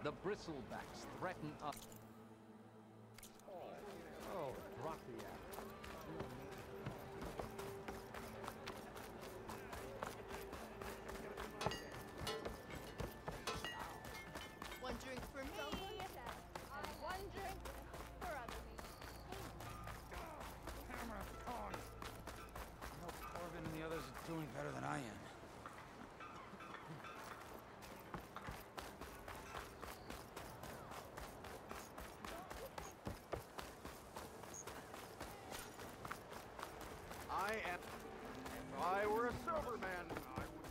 The bristlebacks threaten us. Oh, drop the app. One drink for me, and one drink for others. Camera on. I hope Corbin and the others are doing better than I am. If I were a sober man, I would.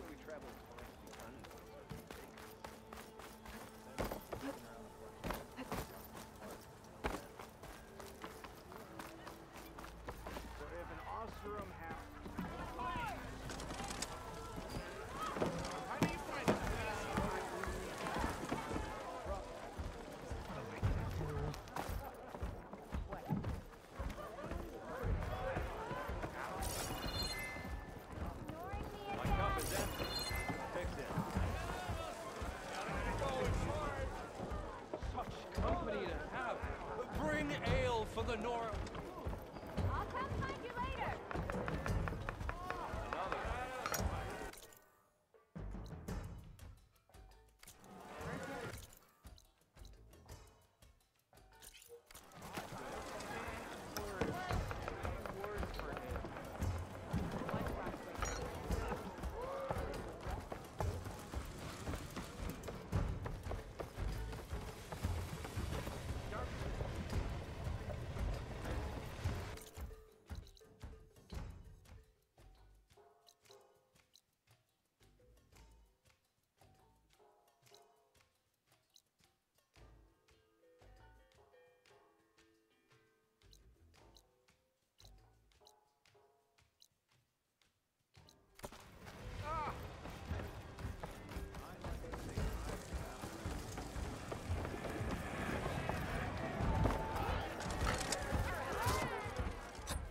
We travel for if an Osram Bring ale for the Nora. I'll come find you later.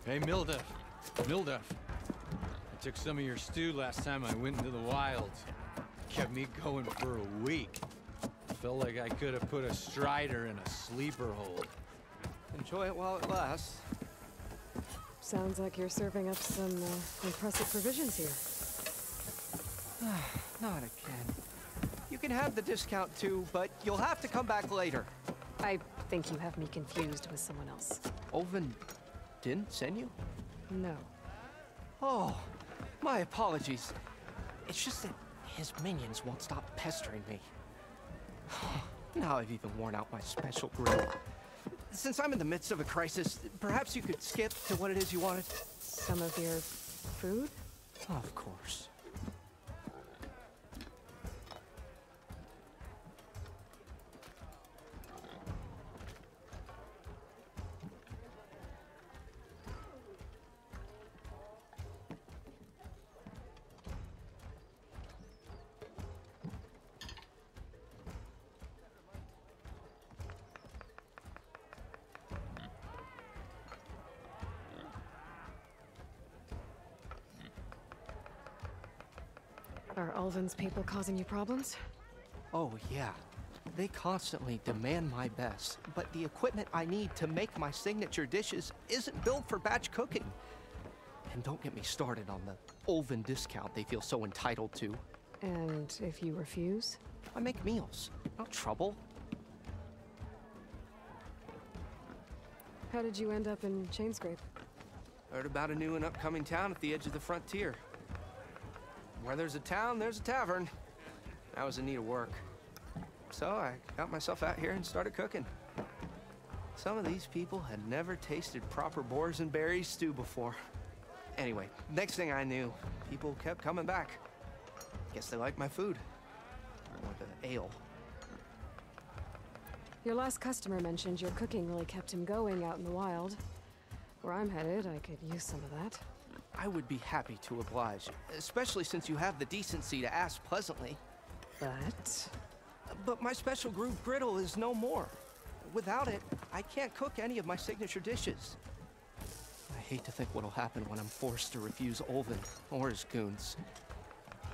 Hey, Mildef. I took some of your stew last time I went into the wilds. Kept me going for a week. Felt like I could have put a strider in a sleeper hold. Enjoy it while it lasts. Sounds like you're serving up some impressive provisions here. Not again. You can have the discount too, but you'll have to come back later. I think you have me confused with someone else. Olvin didn't send you? No. Oh, my apologies. It's just that his minions won't stop pestering me. Now I've even worn out my special grill. Since I'm in the midst of a crisis, perhaps you could skip to what it is you wanted? Some of your food? Of course. Are Ulvin's people causing you problems? Oh, yeah. They constantly demand my best, but the equipment I need to make my signature dishes isn't built for batch cooking. And don't get me started on the Ulvin discount they feel so entitled to. And if you refuse? I make meals, no trouble. How did you end up in Chainscrape? Heard about a new and upcoming town at the edge of the frontier. Where there's a town, there's a tavern. I was in need of work. So I got myself out here and started cooking. Some of these people had never tasted proper boars and berries stew before. Anyway, next thing I knew, people kept coming back. Guess they liked my food. Or the ale. Your last customer mentioned your cooking really kept him going out in the wild. Where I'm headed, I could use some of that. I would be happy to oblige, especially since you have the decency to ask pleasantly. But my special groove griddle is no more. Without it, I can't cook any of my signature dishes. I hate to think what'll happen when I'm forced to refuse Olvin or his goons.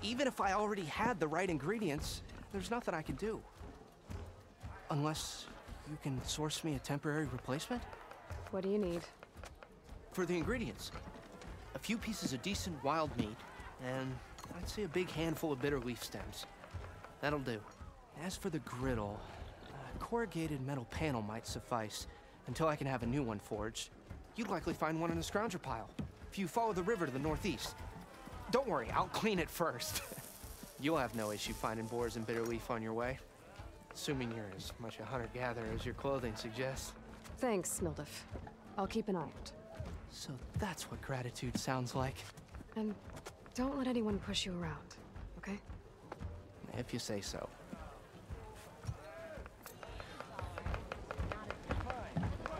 Even if I already had the right ingredients, there's nothing I can do. Unless you can source me a temporary replacement? What do you need? For the ingredients, a few pieces of decent wild meat, and I'd say a big handful of bitter leaf stems. That'll do. As for the griddle, a corrugated metal panel might suffice until I can have a new one forged. You'd likely find one in a scrounger pile if you follow the river to the northeast. Don't worry, I'll clean it first. You'll have no issue finding boars and bitter leaf on your way. Assuming you're as much a hunter-gatherer as your clothing suggests. Thanks, Mildef. I'll keep an eye out. So that's what gratitude sounds like. And don't let anyone push you around, okay? If you say so.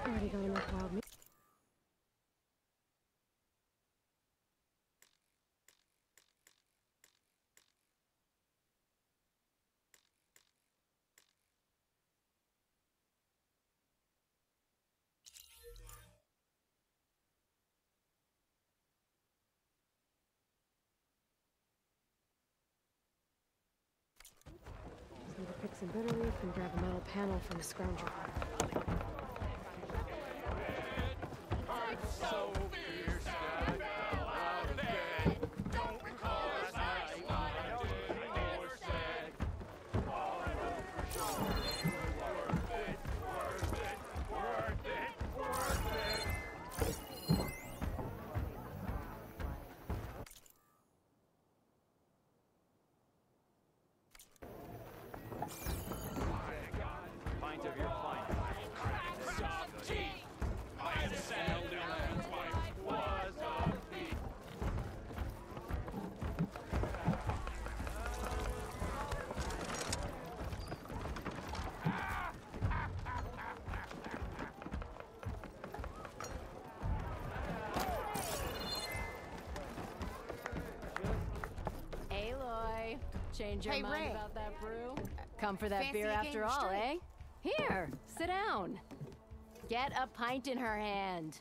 Already got enough wild meat. Just need to pick some bitter leaf and grab a metal panel from the scrounger. So fierce that I fell out of bed. Don't recall last night what I did or said. All I know for sure is worth it, worth it, worth it, worth it. Pint of your pint. Some tea. I am Sam Dillon's wife was a thief. Aloy, change your Hey, mind Ray. about that brew? Come for that Fancy beer a after game all, straight? eh? Here, sit down. Get a pint in her hand.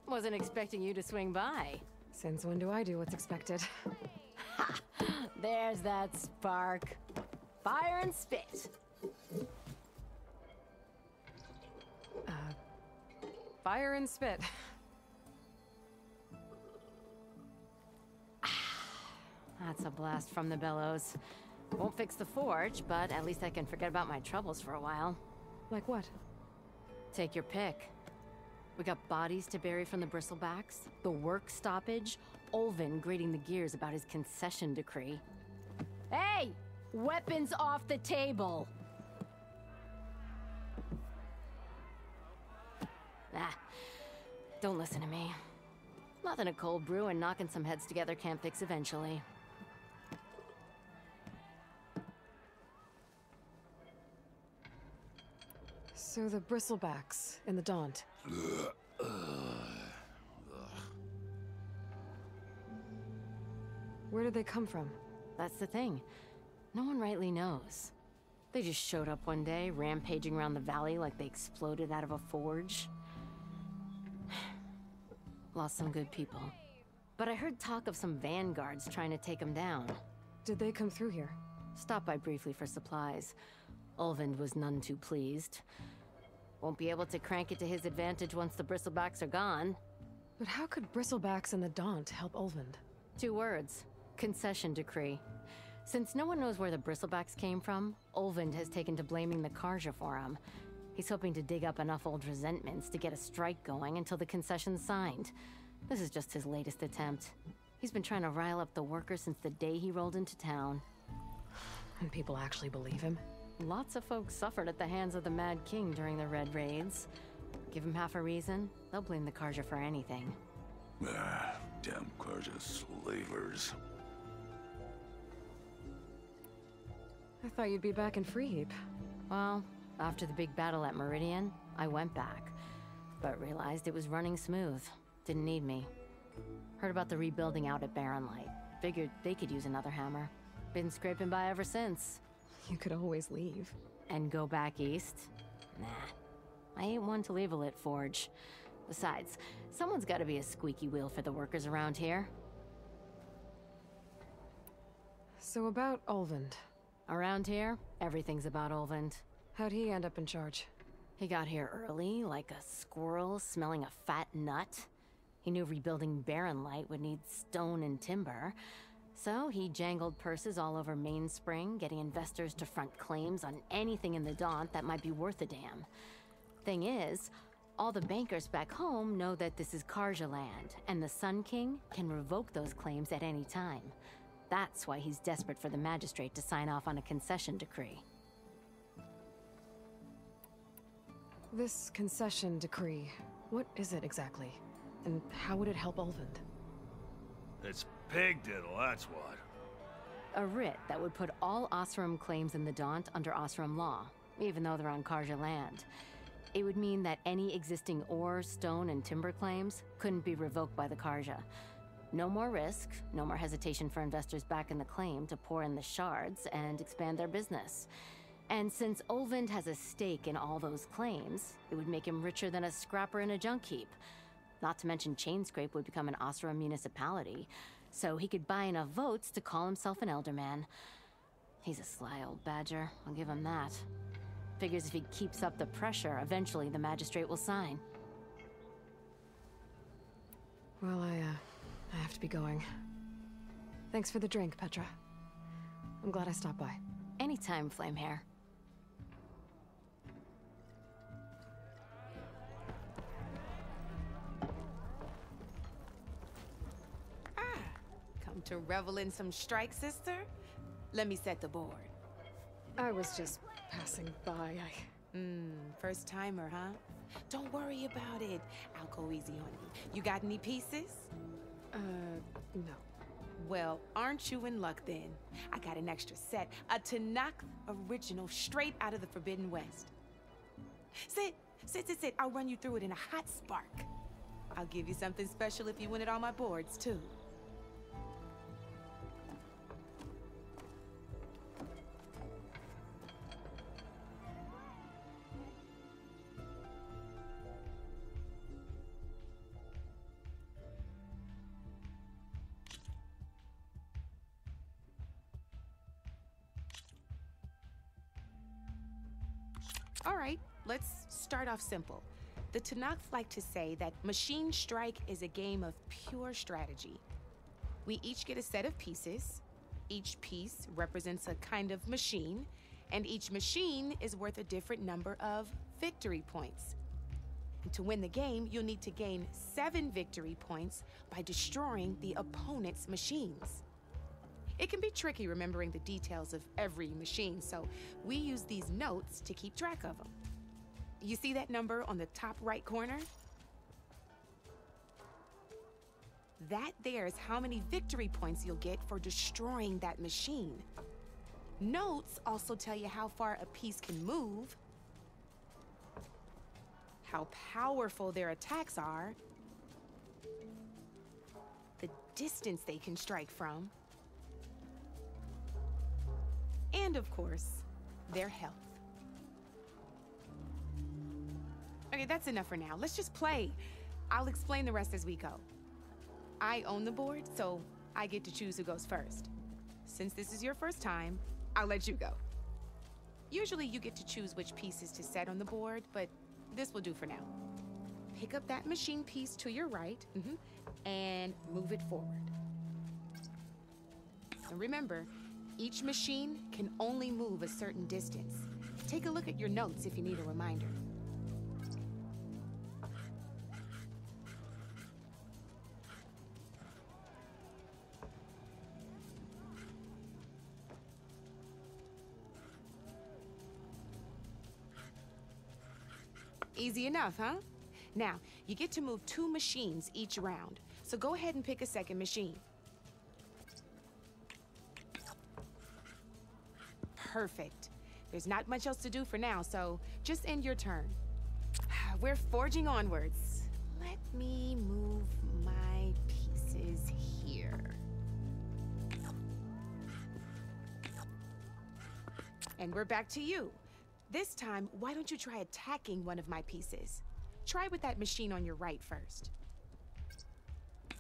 Wasn't expecting you to swing by. Since when do I do what's expected? There's that spark. Fire and spit. Fire and spit. That's a blast from the bellows. Won't fix the forge, but at least I can forget about my troubles for a while. Like what? Take your pick. We got bodies to bury from the bristlebacks, the work stoppage, Olvin grating the gears about his concession decree. Hey! Weapons off the table! Ah, don't listen to me. Nothing a cold brew and knocking some heads together can't fix eventually. So the bristlebacks in the Daunt. Where did they come from? That's the thing. No one rightly knows. They just showed up one day, rampaging around the valley like they exploded out of a forge. Lost some good people. But I heard talk of some vanguards trying to take them down. Did they come through here? Stopped by briefly for supplies. Olvind was none too pleased. Won't be able to crank it to his advantage once the bristlebacks are gone. But how could bristlebacks and the Daunt help Olvind? 2 words. Concession decree. Since no one knows where the bristlebacks came from, Olvind has taken to blaming the Karja for him. He's hoping to dig up enough old resentments to get a strike going until the concession's signed. This is just his latest attempt. He's been trying to rile up the workers since the day he rolled into town. And people actually believe him? Lots of folks suffered at the hands of the Mad King during the Red Raids. Give him half a reason, they'll blame the Karja for anything. Ah, damn Karja slavers. I thought you'd be back in Freeheap. Well, after the big battle at Meridian, I went back, but realized it was running smooth. Didn't need me. Heard about the rebuilding out at Barren Light. Figured they could use another hammer. Been scraping by ever since. You could always leave. And go back east? Nah. I ain't one to leave a lit forge. Besides, someone's got to be a squeaky wheel for the workers around here. So about Olvend. Around here, everything's about Olvend. How'd he end up in charge? He got here early, like a squirrel smelling a fat nut. He knew rebuilding Barren Light would need stone and timber. So he jangled purses all over Mainspring, getting investors to front claims on anything in the Daunt that might be worth a damn. Thing is, all the bankers back home know that this is Karja land, and the Sun King can revoke those claims at any time. That's why he's desperate for the magistrate to sign off on a concession decree. This concession decree, what is it exactly? And how would it help Olvend? It's pig diddle, that's what. A writ that would put all Osram claims in the Daunt under Osram law, even though they're on Karja land. It would mean that any existing ore, stone, and timber claims couldn't be revoked by the Karja. No more risk, no more hesitation for investors back in the claim to pour in the shards and expand their business. And since Olvend has a stake in all those claims, it would make him richer than a scrapper in a junk heap. Not to mention Chainscrape would become an Osram municipality, so he could buy enough votes to call himself an elderman. He's a sly old badger, I'll give him that. Figures if he keeps up the pressure, eventually the magistrate will sign. Well, I have to be going. Thanks for the drink, Petra. I'm glad I stopped by. Anytime, Flamehair. Come to revel in some strike, sister? Let me set the board. I was just passing by. First timer, huh? Don't worry about it. I'll go easy on you. You got any pieces? No. Well, aren't you in luck then? I got an extra set, a Tanakh original straight out of the Forbidden West. Sit. I'll run you through it in a hot spark. I'll give you something special if you win it on my boards, too. All right, let's start off simple. The Tanakh like to say that Machine Strike is a game of pure strategy. We each get a set of pieces. Each piece represents a kind of machine, and each machine is worth a different number of victory points. And to win the game, you'll need to gain 7 victory points by destroying the opponent's machines. It can be tricky remembering the details of every machine, so we use these notes to keep track of them. You see that number on the top right corner? That there is how many victory points you'll get for destroying that machine. Notes also tell you how far a piece can move, how powerful their attacks are, the distance they can strike from, and of course, their health. Okay, that's enough for now. Let's just play. I'll explain the rest as we go. I own the board, so I get to choose who goes first. Since this is your first time, I'll let you go. Usually you get to choose which pieces to set on the board, but this will do for now. Pick up that machine piece to your right, and move it forward. And remember, each machine can only move a certain distance. Take a look at your notes if you need a reminder. Easy enough, huh? Now, you get to move 2 machines each round, so go ahead and pick a second machine. Perfect. There's not much else to do for now, so just end your turn. We're forging onwards. Let me move my pieces here. And we're back to you. This time, why don't you try attacking one of my pieces? Try with that machine on your right first.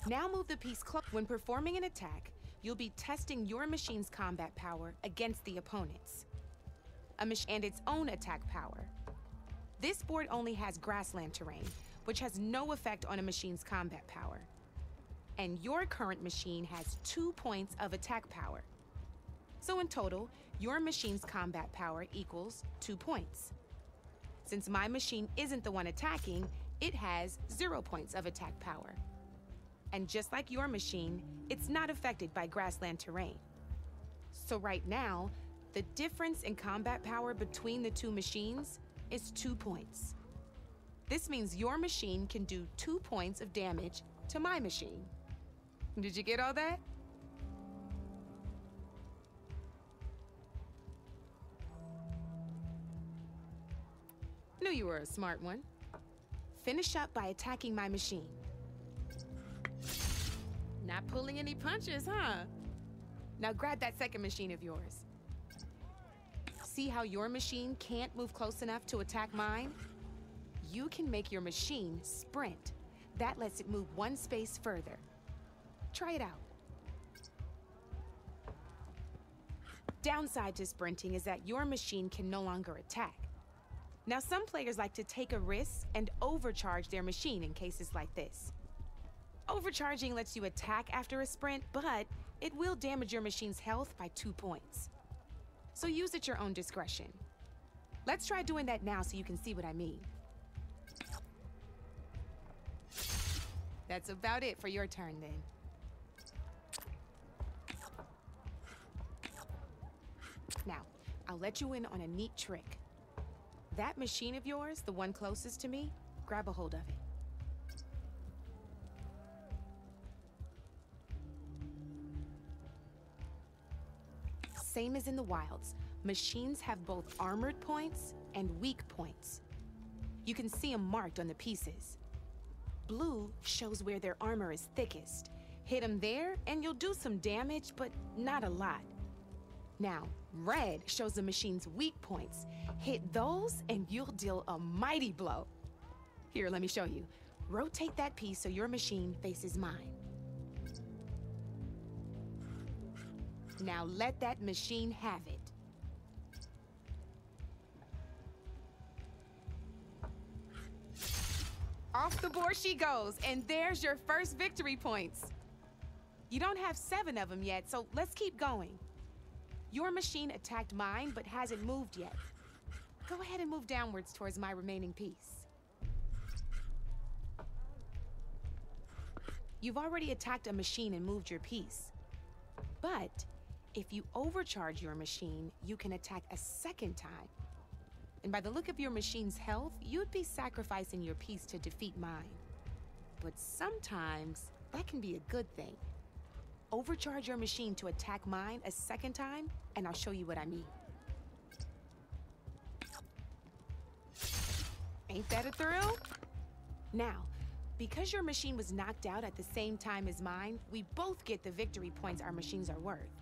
Now move the piece close. When performing an attack, you'll be testing your machine's combat power against the opponent's. And its own attack power. This board only has grassland terrain, which has no effect on a machine's combat power. And your current machine has 2 points of attack power. So in total, your machine's combat power equals 2 points. Since my machine isn't the one attacking, it has 0 points of attack power. And just like your machine, it's not affected by grassland terrain. So right now, the difference in combat power between the two machines is 2 points. This means your machine can do 2 points of damage to my machine. Did you get all that? Knew you were a smart one. Finish up by attacking my machine. Not pulling any punches, huh? Now grab that second machine of yours. See how your machine can't move close enough to attack mine? You can make your machine sprint. That lets it move 1 space further. Try it out. Downside to sprinting is that your machine can no longer attack. Now, some players like to take a risk and overcharge their machine in cases like this. Overcharging lets you attack after a sprint, but it will damage your machine's health by 2 points. So use at your own discretion. Let's try doing that now so you can see what I mean. That's about it for your turn then. Now, I'll let you in on a neat trick. That machine of yours, the one closest to me, grab a hold of it. Same as in the wilds, machines have both armored points and weak points. You can see them marked on the pieces. Blue shows where their armor is thickest. Hit them there and you'll do some damage, but not a lot. Now, red shows the machine's weak points. Hit those and you'll deal a mighty blow. Here, let me show you. Rotate that piece so your machine faces mine. Now let that machine have it. Off the board she goes, and there's your first victory points. You don't have 7 of them yet, so let's keep going. Your machine attacked mine, but hasn't moved yet. Go ahead and move downwards towards my remaining piece. You've already attacked a machine and moved your piece. But if you overcharge your machine, you can attack a second time. And by the look of your machine's health, you'd be sacrificing your piece to defeat mine. But sometimes, that can be a good thing. Overcharge your machine to attack mine a second time, and I'll show you what I mean. Ain't that a thrill? Now, because your machine was knocked out at the same time as mine, we both get the victory points our machines are worth.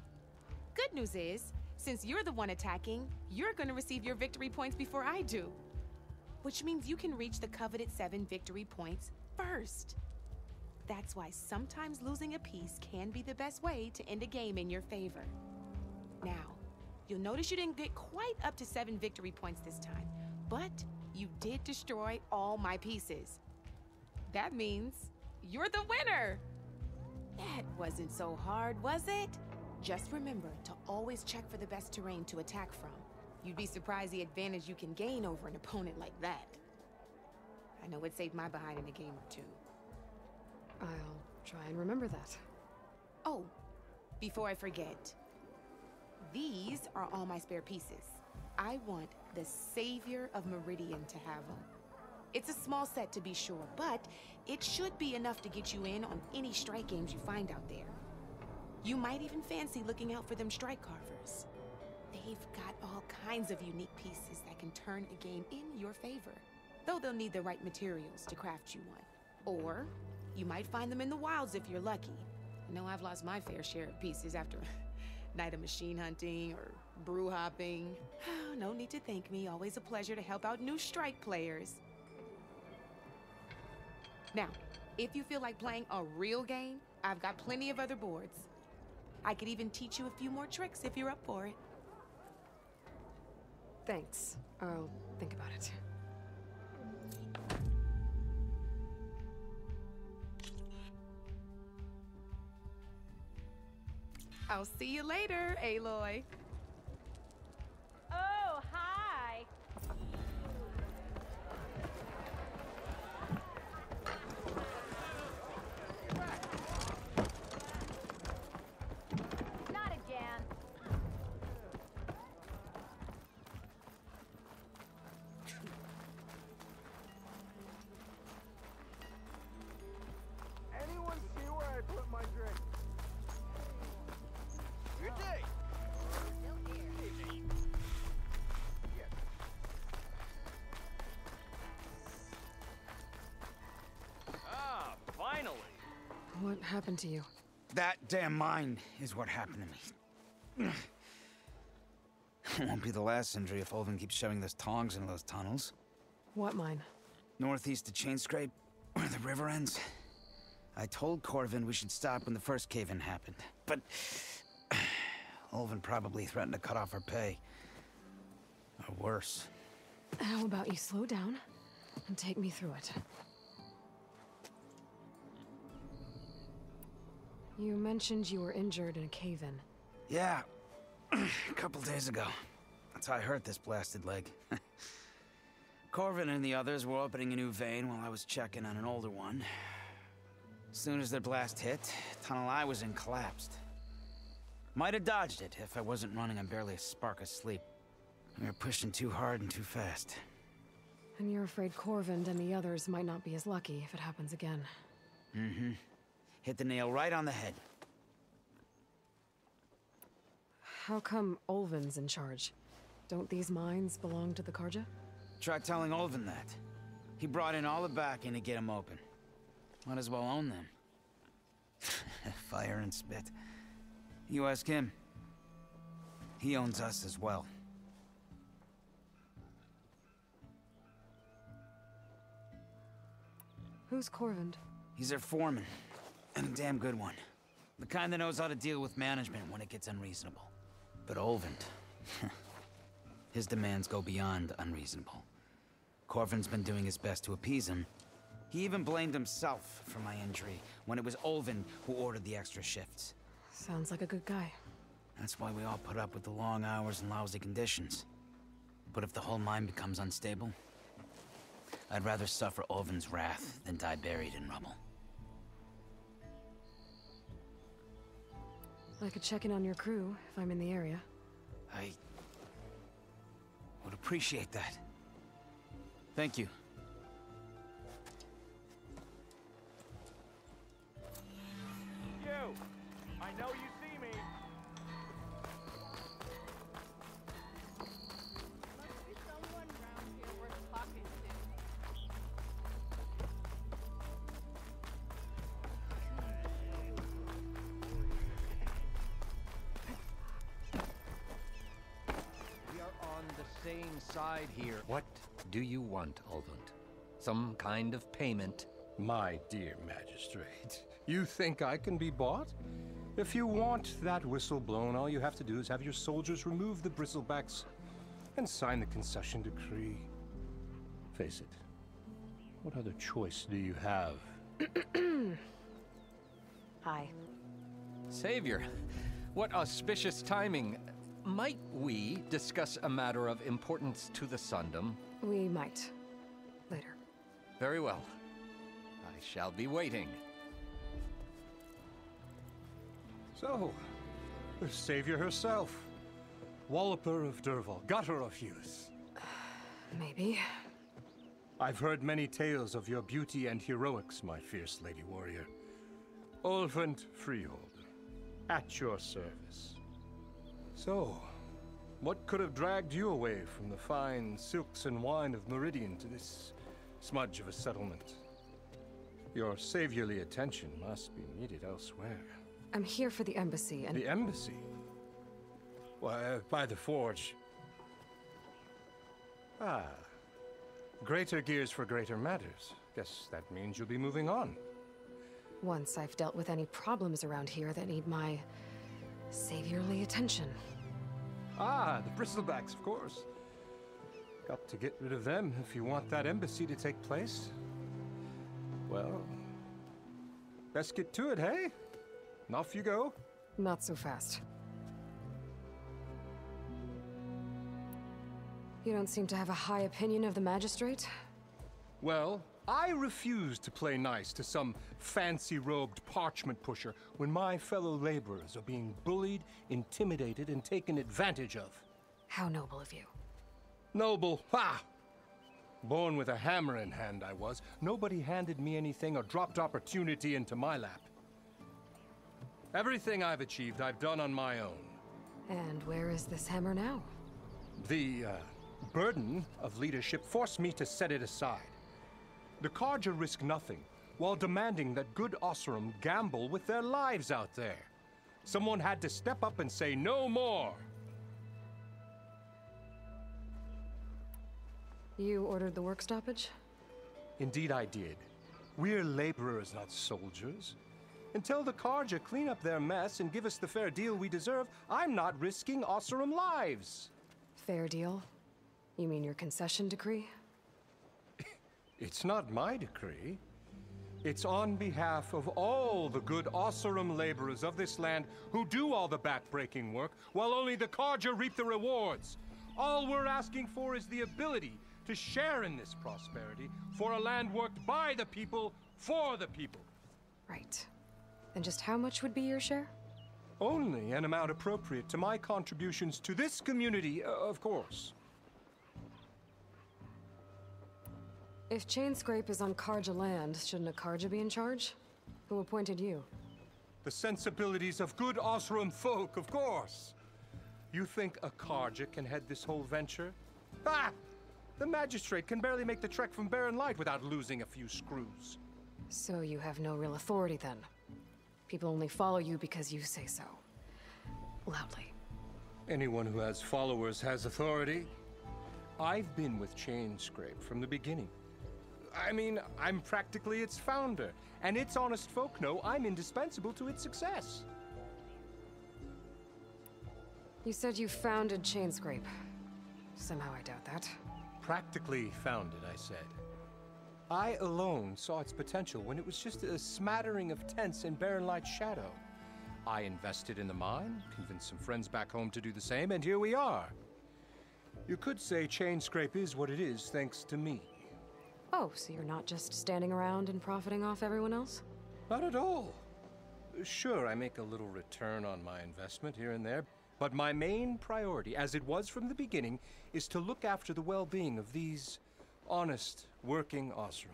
Good news is, since you're the one attacking, you're gonna receive your victory points before I do. Which means you can reach the coveted 7 victory points first. That's why sometimes losing a piece can be the best way to end a game in your favor. Now, you'll notice you didn't get quite up to 7 victory points this time, but you did destroy all my pieces. That means you're the winner! That wasn't so hard, was it? Just remember to always check for the best terrain to attack from. You'd be surprised the advantage you can gain over an opponent like that. I know it saved my behind in a game or 2. I'll try and remember that. Oh, before I forget, these are all my spare pieces. I want the Savior of Meridian to have them. It's a small set to be sure, but it should be enough to get you in on any strike games you find out there. You might even fancy looking out for them strike carvers. They've got all kinds of unique pieces that can turn a game in your favor, though they'll need the right materials to craft you one. Or you might find them in the wilds if you're lucky. I know I've lost my fair share of pieces after a night of machine hunting or brew hopping. No need to thank me. Always a pleasure to help out new strike players. Now, if you feel like playing a real game, I've got plenty of other boards. I could even teach you a few more tricks if you're up for it. Thanks. I'll think about it. I'll see you later, Aloy. Oh, hi. Not again. Anyone see where I put my drink? Good day. Ah, finally. What happened to you? That damn mine is what happened to me. It won't be the last injury if Ulvin keeps shoving those tongs into those tunnels. What mine? Northeast of Chain Scrape, where the river ends. I told Corvin we should stop when the first cave-in happened, but Ulvin probably threatened to cut off our pay. Or worse. How about you slow down and take me through it? You mentioned you were injured in a cave-in. Yeah, a couple days ago. That's how I hurt this blasted leg. Corvin and the others were opening a new vein while I was checking on an older one. As soon as their blast hit, the tunnel I was in collapsed. Might have dodged it if I wasn't running on barely a spark of sleep. We were pushing too hard and too fast. And you're afraid Corvin and the others might not be as lucky if it happens again. Mm-hmm. Hit the nail right on the head. How come Ulvin's in charge? Don't these mines belong to the Karja? Try telling Ulvin that. He brought in all the backing to get them open. Might as well own them. Fire and spit. You ask him. He owns us as well. Who's Corvin? He's their foreman. And a damn good one. The kind that knows how to deal with management when it gets unreasonable. But Ulvin, his demands go beyond unreasonable. Corvin's been doing his best to appease him. He even blamed himself for my injury when it was Ulvin who ordered the extra shifts. Sounds like a good guy. That's why we all put up with the long hours and lousy conditions. But if the whole mine becomes unstable, I'd rather suffer Ulvin's wrath than die buried in rubble. I could check in on your crew if I'm in the area. I would appreciate that. Thank you. You! I know you see me! Must be someone around here worth talking to. We are on the same side here. What do you want, Ulvund? Some kind of payment? My dear magistrate, you think I can be bought? If you want that whistle blown, all you have to do is have your soldiers remove the bristlebacks and sign the concession decree. Face it, what other choice do you have? Hi. Savior, what auspicious timing. Might we discuss a matter of importance to the Sundom? We might. Later. Very well. I shall be waiting. So, the savior herself. Walloper of Derval, gutter of youth. Maybe. I've heard many tales of your beauty and heroics, my fierce lady warrior. Ulvund Freeholder, at your service. So, what could have dragged you away from the fine silks and wine of Meridian to this smudge of a settlement? Your saviorly attention must be needed elsewhere. I'm here for the embassy and— The embassy? Why, by the forge. Ah. Greater gears for greater matters. Guess that means you'll be moving on. Once I've dealt with any problems around here that need my saviorly attention. Ah, the bristlebacks, of course. Got to get rid of them if you want that embassy to take place. Well, best get to it, hey? And off you go. Not so fast. You don't seem to have a high opinion of the magistrate? Well, I refuse to play nice to some fancy-robed parchment pusher when my fellow laborers are being bullied, intimidated, and taken advantage of. How noble of you. Noble, ha! Born with a hammer in hand, I was. Nobody handed me anything or dropped opportunity into my lap. Everything I've achieved, I've done on my own. And where is this hammer now? The, burden of leadership forced me to set it aside. The Carja risk nothing, while demanding that good Osseram gamble with their lives out there. Someone had to step up and say no more. You ordered the work stoppage? Indeed I did. We're laborers, not soldiers. Until the Carja clean up their mess and give us the fair deal we deserve, I'm not risking Osseram lives. Fair deal? You mean your concession decree? It's not my decree. It's on behalf of all the good Osseram laborers of this land who do all the back-breaking work, while only the Carja reap the rewards. All we're asking for is the ability to share in this prosperity for a land worked by the people, for the people. Right. And just how much would be your share? Only an amount appropriate to my contributions to this community, of course. If Chainscrape is on Carja land, shouldn't a Carja be in charge? Who appointed you? The sensibilities of good Osseram folk, of course. You think a Carja can head this whole venture? Ah! The magistrate can barely make the trek from Barren Light without losing a few screws. So you have no real authority then? People only follow you because you say so. Loudly. Anyone who has followers has authority. I've been with Chainscrape from the beginning. I mean, I'm practically its founder, and its honest folk know I'm indispensable to its success. You said you founded Chainscrape. Somehow I doubt that. Practically founded, I said. I alone saw its potential when it was just a smattering of tents in Barren Light's shadow. I invested in the mine, convinced some friends back home to do the same, and here we are. You could say Chainscrape is what it is thanks to me. Oh, so you're not just standing around and profiting off everyone else? Not at all. Sure, I make a little return on my investment here and there, but my main priority, as it was from the beginning, is to look after the well-being of these honest, working Osseram.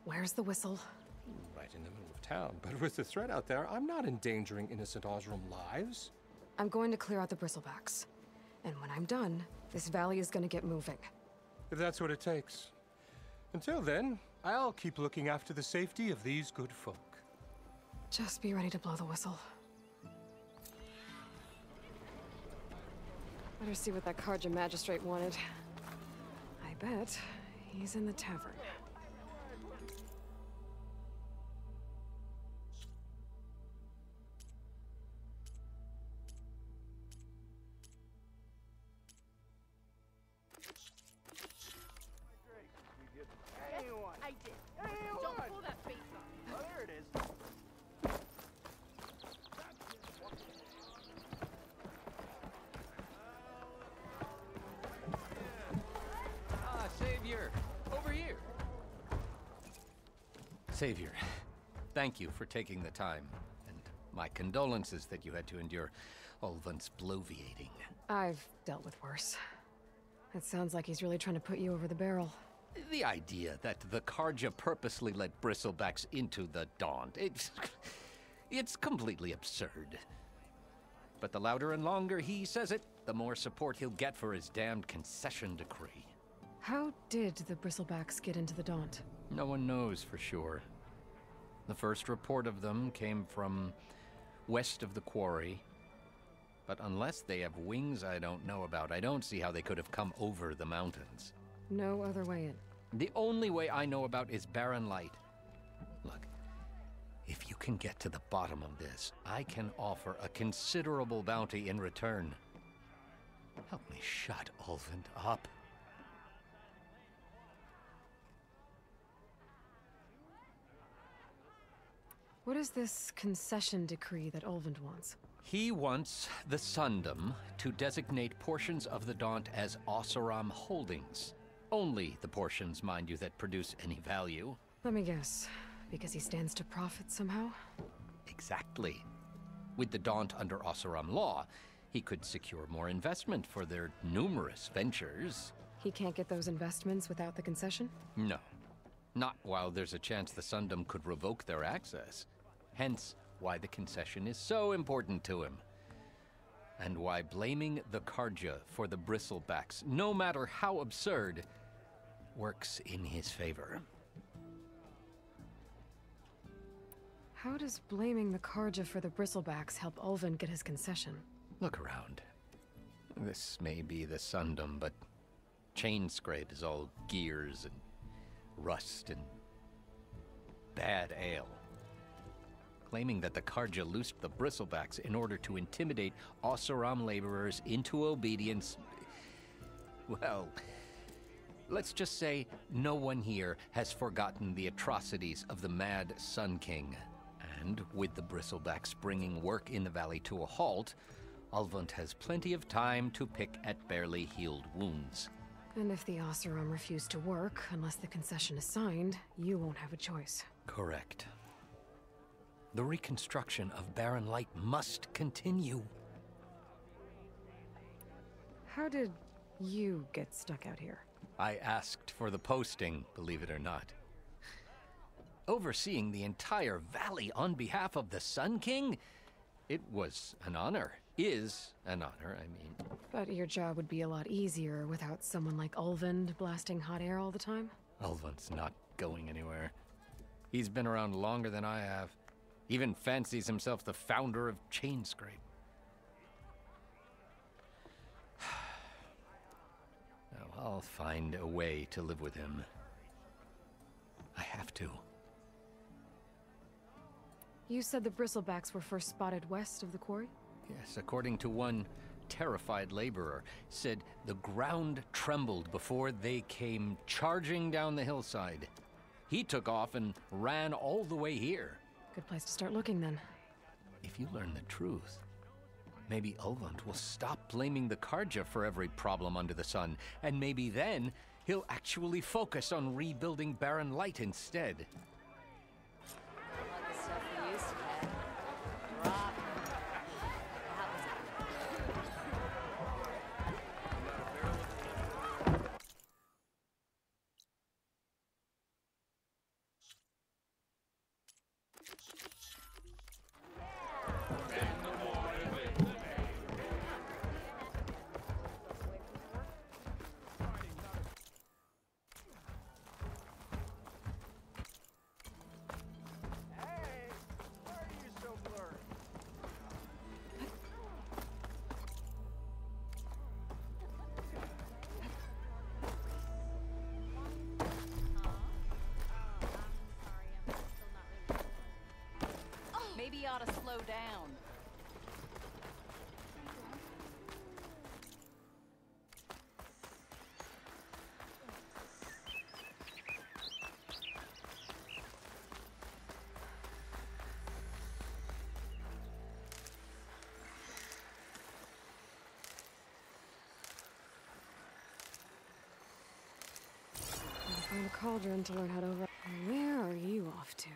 Where's the whistle? Right in the middle of town, but with the threat out there, I'm not endangering innocent Osseram lives. I'm going to clear out the bristlebacks. And when I'm done, this valley is going to get moving. If that's what it takes. Until then, I'll keep looking after the safety of these good folk. Just be ready to blow the whistle. Better see what that Carja magistrate wanted. I bet he's in the tavern. Anyone. I did. Anyone. Don't pull that face off. Oh, there it is. Ah, Savior! Over here! Savior, thank you for taking the time, and my condolences that you had to endure Ulvund's bloviating. I've dealt with worse. It sounds like he's really trying to put you over the barrel. The idea that the Carja purposely let bristlebacks into the Daunt, it's completely absurd. But the louder and longer he says it, the more support he'll get for his damned concession decree. How did the bristlebacks get into the Daunt? No one knows for sure. The first report of them came from west of the quarry. But unless they have wings I don't know about, I don't see how they could have come over the mountains. No other way in. The only way I know about is Barren Light. Look, if you can get to the bottom of this, I can offer a considerable bounty in return. Help me shut Ulvund up. What is this concession decree that Ulvund wants? He wants the Sundom to designate portions of the Daunt as Oseram holdings. Only the portions, mind you, that produce any value. Let me guess. Because he stands to profit somehow? Exactly. With the Daunt under Oseram law, he could secure more investment for their numerous ventures. He can't get those investments without the concession? No. Not while there's a chance the Sundom could revoke their access. Hence, why the concession is so important to him. And why blaming the Karja for the bristlebacks, no matter how absurd, works in his favor. How does blaming the Karja for the bristlebacks help Ulvund get his concession? Look around. This may be the Sundom, but Chainscrape is all gears and rust and bad ale. Claiming that the Karja loosed the bristlebacks in order to intimidate Oseram laborers into obedience. Well, let's just say no one here has forgotten the atrocities of the Mad Sun King. And with the bristlebacks bringing work in the valley to a halt, Ulvund has plenty of time to pick at barely healed wounds. And if the Oseram refuse to work, unless the concession is signed, you won't have a choice. Correct. The reconstruction of Barren Light must continue. How did you get stuck out here? I asked for the posting, believe it or not. Overseeing the entire valley on behalf of the Sun King? It was an honor. Is an honor, I mean. But your job would be a lot easier without someone like Ulvund blasting hot air all the time? Ulvund's not going anywhere. He's been around longer than I have. Even fancies himself the founder of Chainscrape. Now, I'll find a way to live with him. I have to. You said the bristlebacks were first spotted west of the quarry? Yes, according to one terrified laborer, said the ground trembled before they came charging down the hillside. He took off and ran all the way here. Good place to start looking, then. If you learn the truth, maybe Ulvund will stop blaming the Karja for every problem under the sun, and maybe then he'll actually focus on rebuilding Barren Light instead. Maybe you ought to slow down. Gotta find a cauldron to learn how to... Where are you off to?